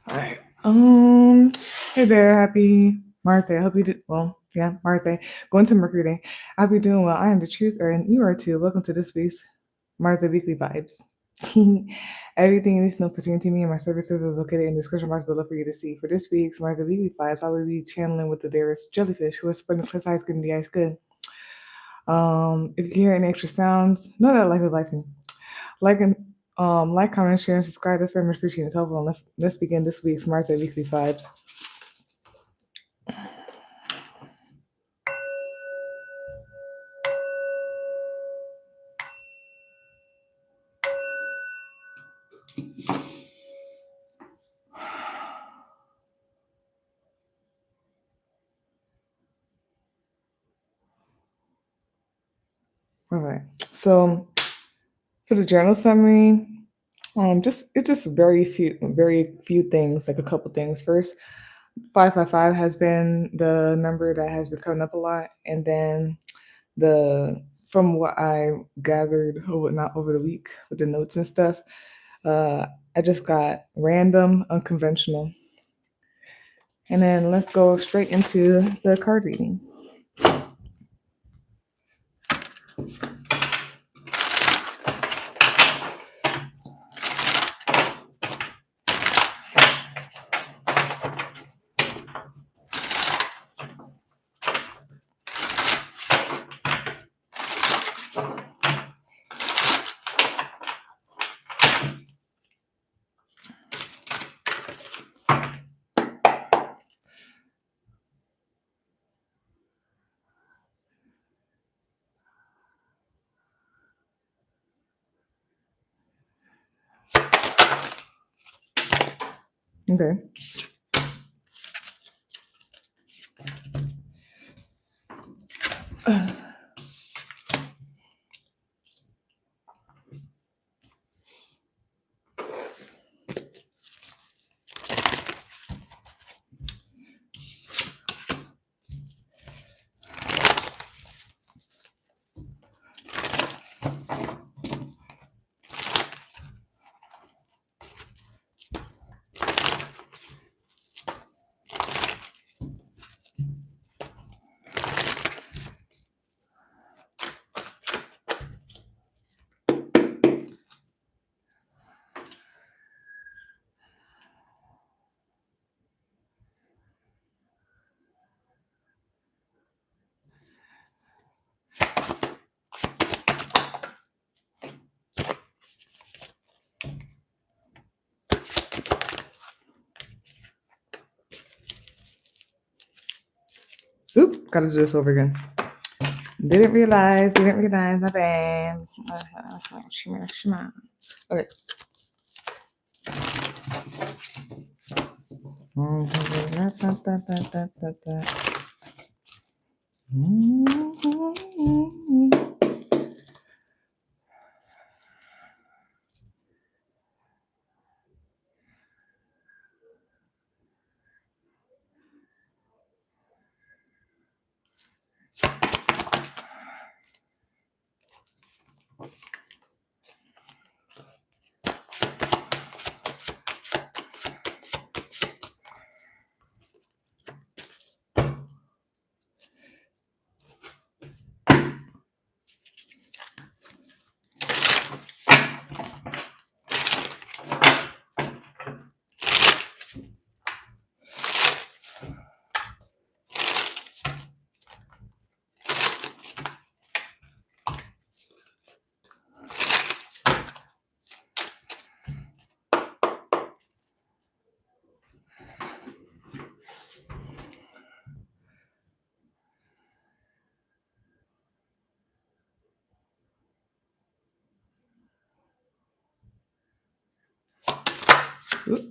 All right. Hey there, Happy Mars Day. I hope you did well. Yeah, Mars Day. Going to Mercury Day. I hope you're doing well. I am the truth, and you are too. Welcome to this week's Mars Day Weekly Vibes. Everything you need to know pertaining to me and my services is located in the description box below for you to see. For this week's Mars Day Weekly Vibes, I will be channeling with the dearest jellyfish who are spreading the ice good and the ice good. If you hear any extra sounds, know that life is life. Like and like, comment, share, and subscribe. That's very much appreciated. It's helpful. And let's begin this week's Mars Day Weekly Vibes. All right. So for the journal summary, just very few things, like a couple things. First, 555 has been the number that has been coming up a lot, and then the from what I gathered or whatnot over the week with the notes and stuff, I just got random, unconventional, and then let's go straight into the card reading. Okay. Oop, gotta do this over again. Didn't realize, my bad. Okay. Oop.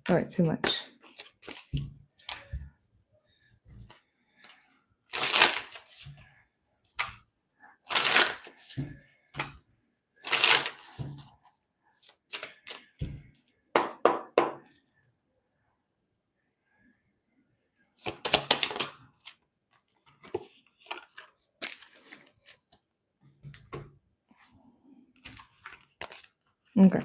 All right, too much. Okay.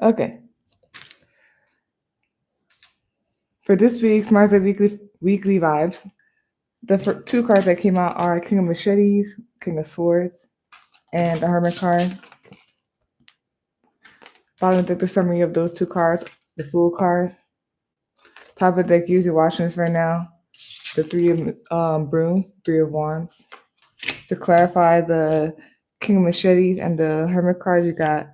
Okay. For this week's Mars weekly vibes, the two cards that came out are King of Machetes, King of Swords, and the Hermit card. Bottom of the deck, the summary of those two cards, the Fool card. Top of the deck, use your watching this right now. The Three of Brooms, Three of Wands. To clarify the King of Machetes and the Hermit card, you got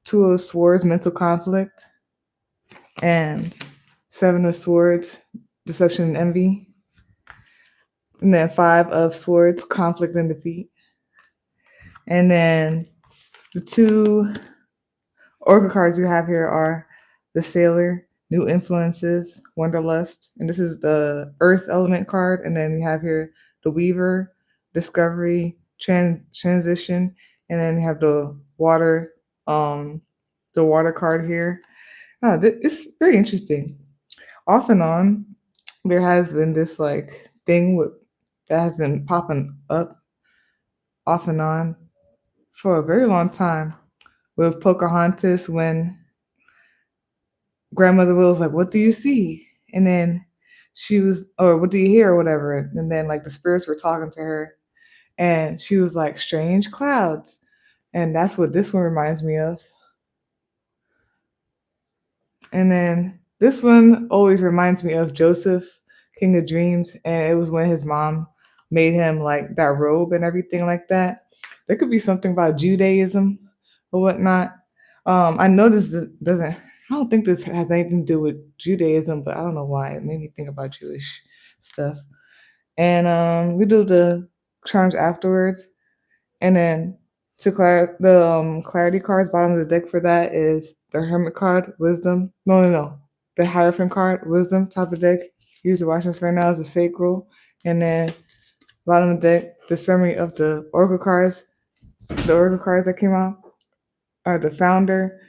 Two of Swords, Mental Conflict, and Seven of Swords, Deception and Envy. And then Five of Swords, Conflict and Defeat. And then the two Oracle cards you have here are the Sailor, New Influences, Wanderlust, and this is the Earth Element card. And then we have here the Weaver, Discovery, Transition, and then you have the Water, the Water card here. It's very interesting. Off and on, there has been this like thing that has been popping up off and on for a very long time with Pocahontas when grandmother Will was like, "What do you see?" And then she was, or "What do you hear?" or whatever. And then like the spirits were talking to her, and she was like, "Strange clouds," and that's what this one reminds me of. And then this one always reminds me of Joseph, King of Dreams, and it was when his mom made him like that robe and everything like that. There could be something about Judaism or whatnot. I know this doesn't. I don't think this has anything to do with Judaism, but I don't know why it made me think about Jewish stuff. And we do the charms afterwards. And then the clarity cards, bottom of the deck for that is the Hermit card, Wisdom. No. The Hierophant card, Wisdom, top of the deck. Use the watchings right now as a sacral. And then bottom of the deck, the summary of the Oracle cards. The Oracle cards that came out are the Founder,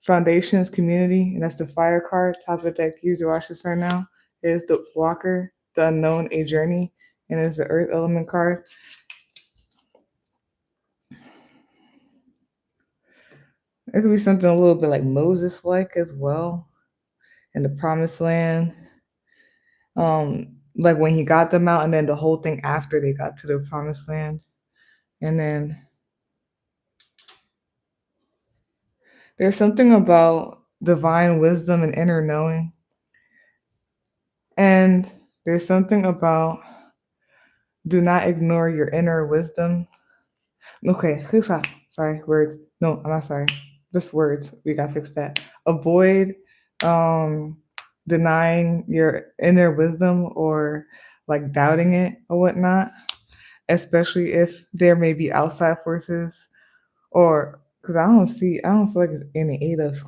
Foundations, Community, and that's the Fire card. Top of the deck, use the watchings right now. Is the Walker, the Unknown, A Journey, and it's the Earth Element card. It could be something a little bit like Moses-like as well in the Promised Land. Like when he got them out, and then the whole thing after they got to the Promised Land. And then there's something about divine wisdom and inner knowing. And there's something about do not ignore your inner wisdom. Okay, sorry, words. No, I'm not sorry. Just words. We gotta fix that. Avoid denying your inner wisdom or like doubting it or whatnot, especially if there may be outside forces or because I don't feel like it's any aid of.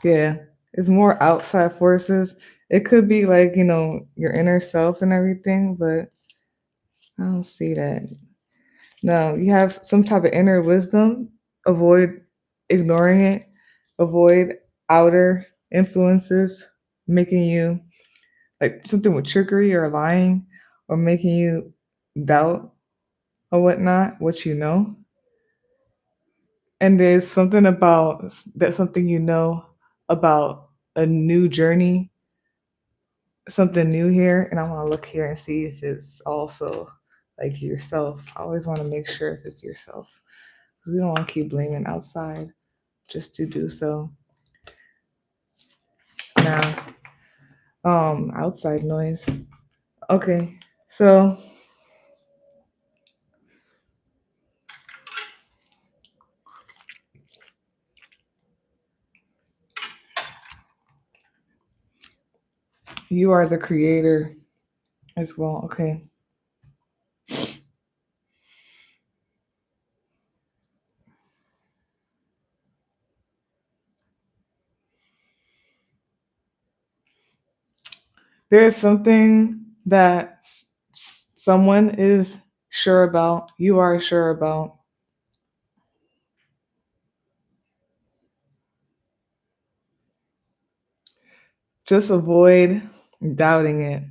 Yeah, it's more outside forces. It could be like, your inner self and everything, but I don't see that. No, you have some type of inner wisdom. Avoid ignoring it. Avoid outer influences making you like something with trickery or lying or making you doubt or whatnot, what you know. And there's something about that something about a new journey, something new here. And I want to look here and see if it's also like yourself. I always want to make sure if it's yourself because we don't want to keep blaming outside just to do so. Now, outside noise. Okay, so you are the creator as well. Okay. There's something that someone is sure about, you are sure about. Just avoid doubting it,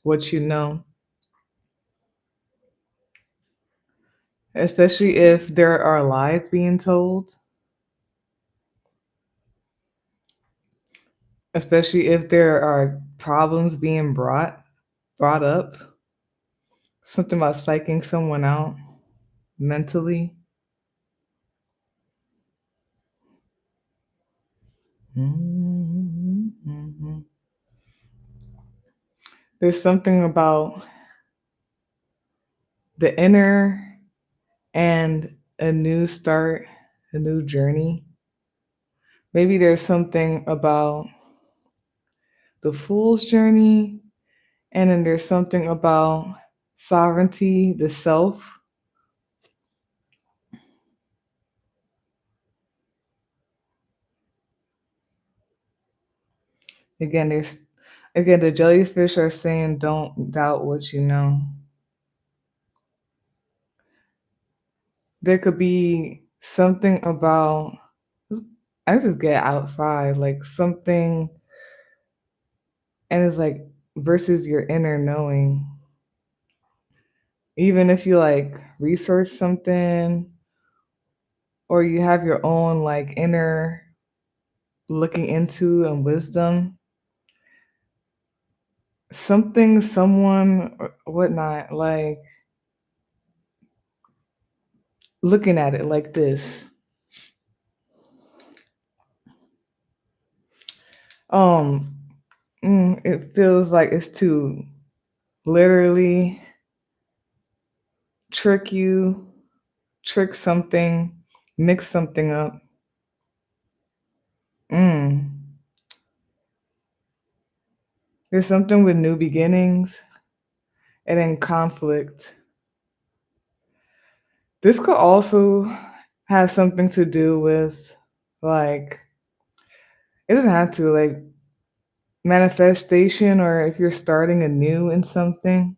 what you know, especially if there are lies being told, especially if there are problems being brought up, something about psyching someone out mentally. Mhm. There's something about the inner and a new start, a new journey. Maybe there's something about the fool's journey, and then there's something about sovereignty, the self. Again, the jellyfish are saying don't doubt what you know. There could be something about I just get outside, like something, and it's like versus your inner knowing. Even if you like research something or you have your own like inner looking into and wisdom, something, someone, or whatnot, like looking at it like this. Um, it feels like it's to literally trick you, trick something, mix something up. Mm. There's something with new beginnings and then conflict. This could also have something to do with like it doesn't have to like manifestation or if you're starting anew in something,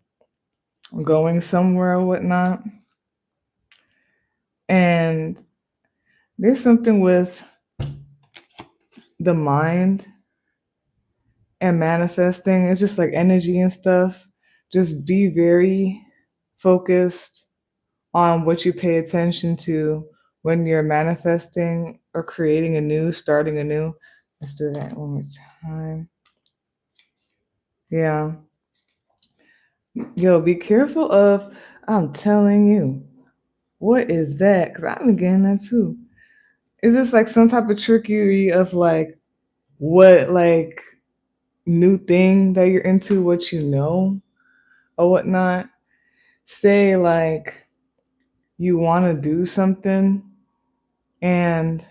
going somewhere or whatnot. And there's something with the mind and manifesting. It's just like energy and stuff. Just be very focused on what you pay attention to when you're manifesting or creating anew, starting anew. Let's do that one more time. Yeah. Yo, be careful of, I'm telling you, what is that? Because I've been getting that too. Is this like some type of trickery of like what like new thing that you're into, what you know or whatnot? Say like you want to do something and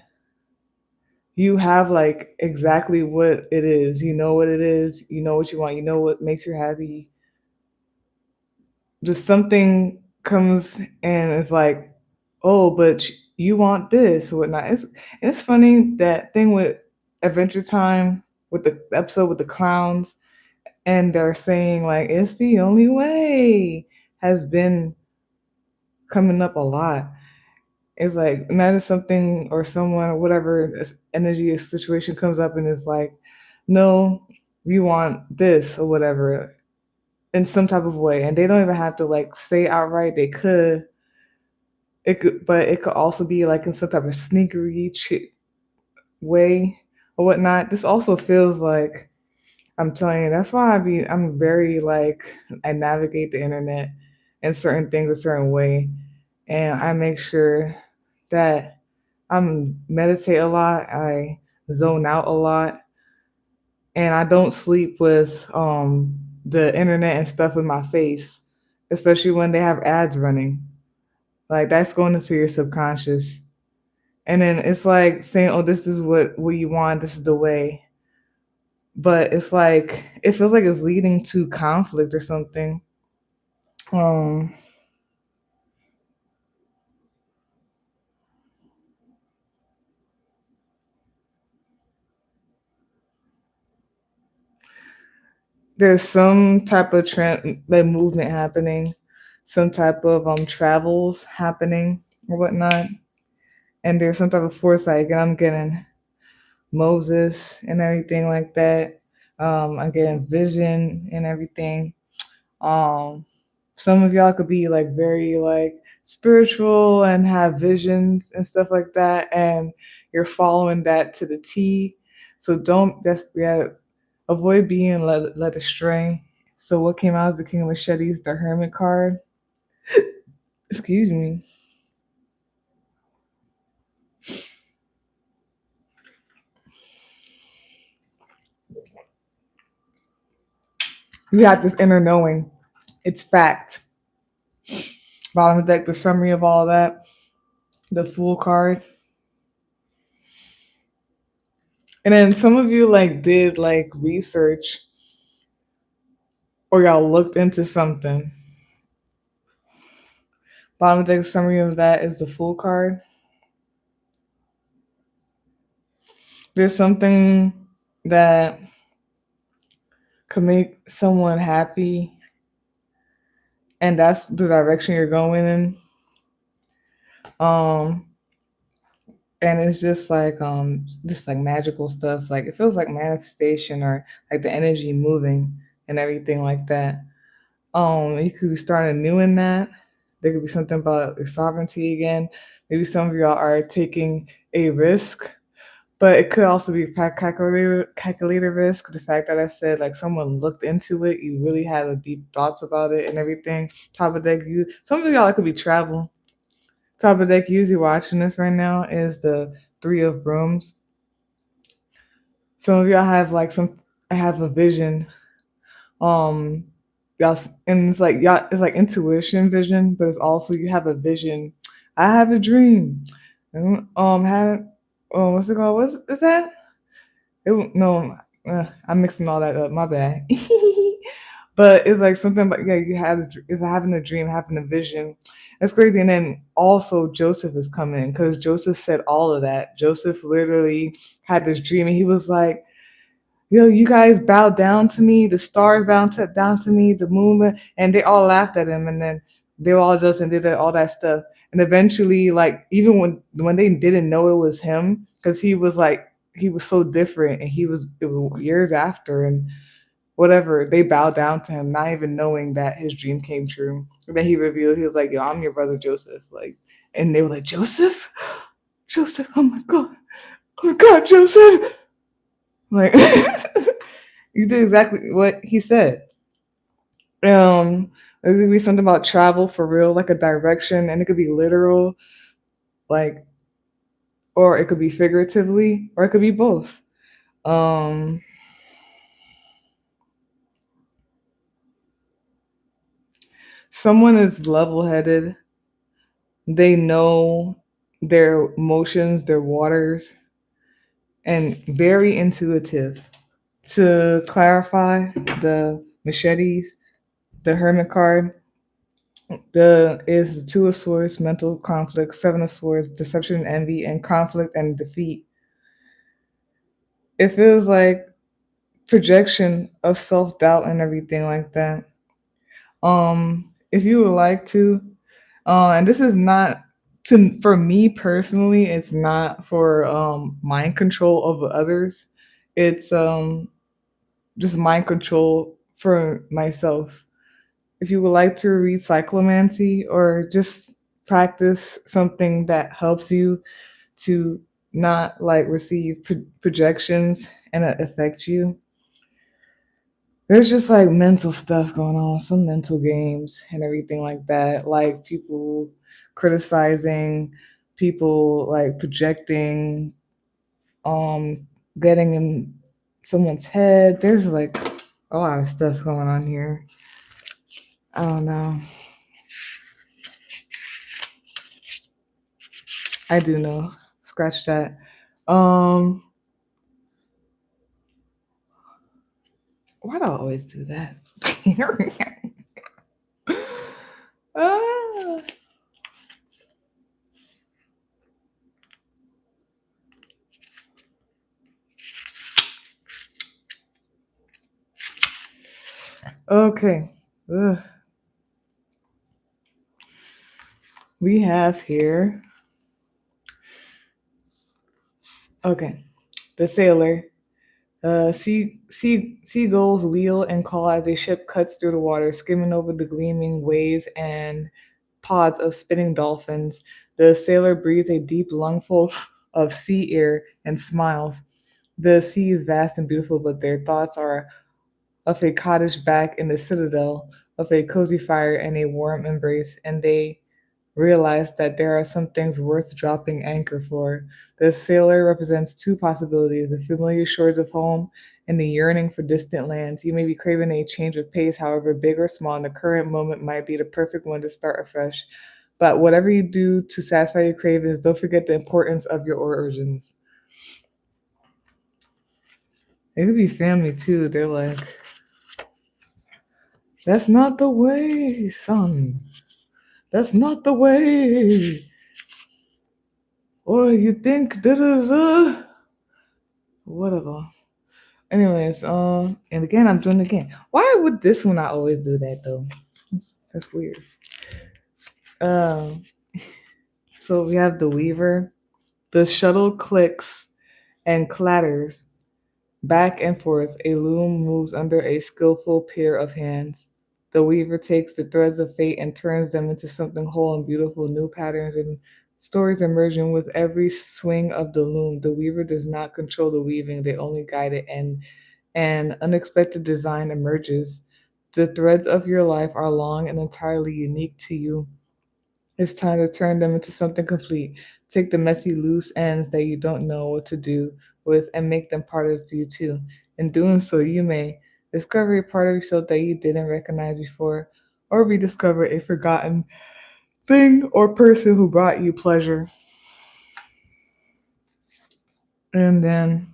you have like exactly what it is. You know what it is. You know what you want. You know what makes you happy. Just something comes and it's like, oh, but you want this or whatnot. It's funny that thing with Adventure Time with the episode with the clowns, and they're saying like it's the only way has been coming up a lot. It's like imagine something or someone or whatever this energy or situation comes up and it's like, no, we want this or whatever in some type of way, and they don't even have to like say outright. They could, it could, but it could also be like in some type of sneakery way or whatnot. This also feels like I'm telling you. That's why I'm very like I navigate the internet and certain things a certain way, and I make sure that I'm meditate a lot. I zone out a lot, and I don't sleep with the internet and stuff in my face, especially when they have ads running. Like that's going into your subconscious. And then it's like saying, "Oh, this is what you want. This is the way." But it's like it feels like it's leading to conflict or something. Um, there's some type of trend, like movement happening, some type of travels happening or whatnot, and there's some type of foresight. And I'm getting Moses and everything like that. I'm getting vision and everything. Um, some of y'all could be like very like spiritual and have visions and stuff like that, and you're following that to the T. So don't that's yeah, avoid being led astray. So what came out is the King of Machetes, the Hermit card. Excuse me. You have this inner knowing. It's fact. Bottom of the deck, the summary of all that, the Fool card. And then some of you like did like research or y'all looked into something. Bottom of the deck summary of that is the Fool card. There's something that could make someone happy, and that's the direction you're going in. Um, and it's just like magical stuff. Like it feels like manifestation or like the energy moving and everything like that. You could be starting new in that. There could be something about your sovereignty again. Maybe some of y'all are taking a risk, but it could also be calculated risk. The fact that I said like someone looked into it, you really had a deep thoughts about it and everything. Top of deck, you some of y'all it could be travel. Top of deck, usually watching this right now is the Three of Brooms. Some of y'all have like I have a vision. Um, y'all, and it's like y'all, it's like intuition vision, but it's also you have a vision. I have a dream. Had what's it called? What's is that? No, I'm mixing all that up. My bad. But it's like something about yeah, you had is having a dream, having a vision. That's crazy. And then also Joseph is coming because Joseph said all of that. Joseph literally had this dream, and he was like, "Yo, you guys bowed down to me. The stars down to me. The moon," and they all laughed at him. And then they were all just and did all that stuff. And eventually, like even when they didn't know it was him, because he was so different, and it was years after, and whatever, they bowed down to him, not even knowing that his dream came true. And then he revealed, he was like, "Yo, I'm your brother Joseph." Like, and they were like, "Joseph? Joseph, oh my God. Oh my God, Joseph." Like, you did exactly what he said. It could be something about travel for real, like a direction, and it could be literal, like, or it could be figuratively, or it could be both. Um, Someone is level headed. They know their emotions, their waters, and very intuitive. To clarify, the machetes, the hermit card, the is the two of swords, mental conflict, seven of swords, deception and envy, and conflict and defeat. It feels like projection of self doubt and everything like that. If you would like to, and this is not to for me personally, it's not for mind control of others. It's just mind control for myself. If you would like to read cyclomancy or just practice something that helps you to not like receive projections and affect you, there's just like mental stuff going on, some mental games and everything like that. Like people criticizing, people like projecting, um, getting in someone's head. There's like a lot of stuff going on here. I don't know. I do know. Scratch that. Um, why do I always do that? Ah. Okay. Ugh. We have here. Okay. The sailor. Seagulls wheel and call as a ship cuts through the water, skimming over the gleaming waves and pods of spinning dolphins. The sailor breathes a deep lungful of sea air and smiles. The sea is vast and beautiful, but their thoughts are of a cottage back in the citadel, of a cozy fire and a warm embrace, and they realize that there are some things worth dropping anchor for. The sailor represents two possibilities: the familiar shores of home and the yearning for distant lands. You may be craving a change of pace, however big or small, and the current moment might be the perfect one to start afresh. But whatever you do to satisfy your cravings, don't forget the importance of your origins. It could be family too. They're like, that's not the way, son. That's not the way. Or you think da da da. Whatever. Anyways, and again, I'm doing it again. Why would this one not always do that though? That's weird. Um, so we have the weaver. The shuttle clicks and clatters back and forth. A loom moves under a skillful pair of hands. The weaver takes the threads of fate and turns them into something whole and beautiful, new patterns and stories emerging with every swing of the loom. The weaver does not control the weaving, they only guide it, and an unexpected design emerges. The threads of your life are long and entirely unique to you. It's time to turn them into something complete. Take the messy loose ends that you don't know what to do with and make them part of you too. In doing so, you may discover a part of yourself that you didn't recognize before, or rediscover a forgotten thing or person who brought you pleasure. And then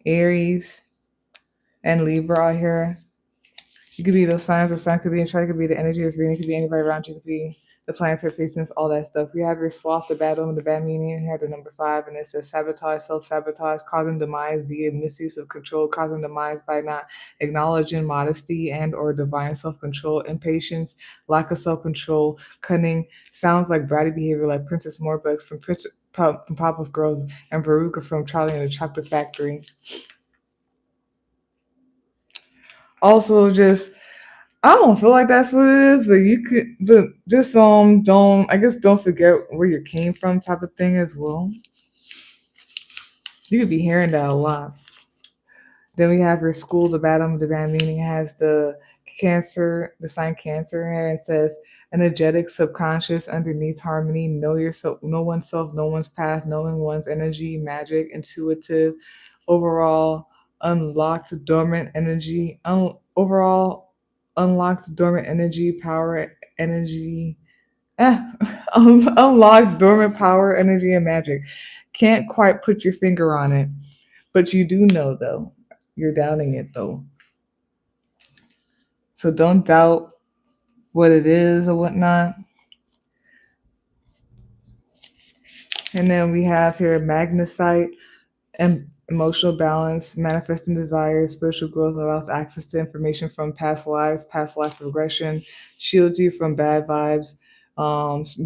Aries and Libra are here. You could be those signs. The sun could be in chart. It could be the energy that's reading. It could be anybody around you. It could be the planetary faces, all that stuff. We have your sloth, the bad omen, the bad meaning. And here the number 5, and it says sabotage, self-sabotage, causing demise via misuse of control, causing demise by not acknowledging modesty and or divine self-control, impatience, lack of self-control, cunning. Sounds like bratty behavior, like Princess Morbucks from from Pop Girls and Veruca from Charlie and the Chocolate Factory. Also, just I don't feel like that's what it is, but you could, but just don't, I guess don't forget where you came from, type of thing as well. You could be hearing that a lot. Then we have your school, the bottom, the bad meaning has the Cancer, the sign Cancer here. It says energetic, subconscious, underneath harmony. Know yourself, know oneself, know one's path, knowing one's energy, magic, intuitive, overall unlocked dormant energy, overall unlocked dormant energy, power, energy. Eh, unlocked dormant power, energy, and magic. Can't quite put your finger on it, but you do know though. You're doubting it though. So don't doubt what it is or whatnot. And then we have here magnesite and emotional balance, manifesting desires, spiritual growth allows access to information from past lives, past life regression, shields you from bad vibes,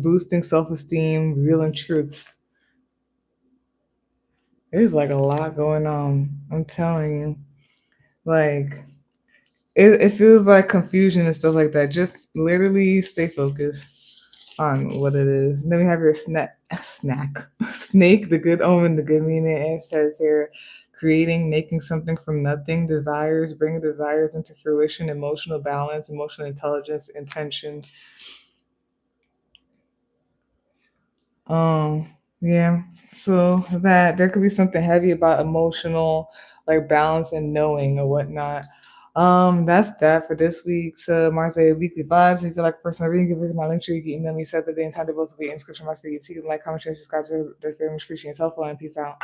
boosting self-esteem, revealing truths. There's like a lot going on. I'm telling you. Like it feels like confusion and stuff like that. Just literally stay focused on what it is. And then we have your snake, the good omen, the good meaning. It says here, creating, making something from nothing, desires, bringing desires into fruition, emotional balance, emotional intelligence, intention. Yeah. So that there could be something heavy about emotional, like balance and knowing or whatnot. That's that for this week's Marseille Weekly Vibes. If you feel like a personal reading, you can visit my link tree. You can email me separately and time to both be inscription my speed. So you can like, comment, share, subscribe to this very much appreciate and helpful and peace out.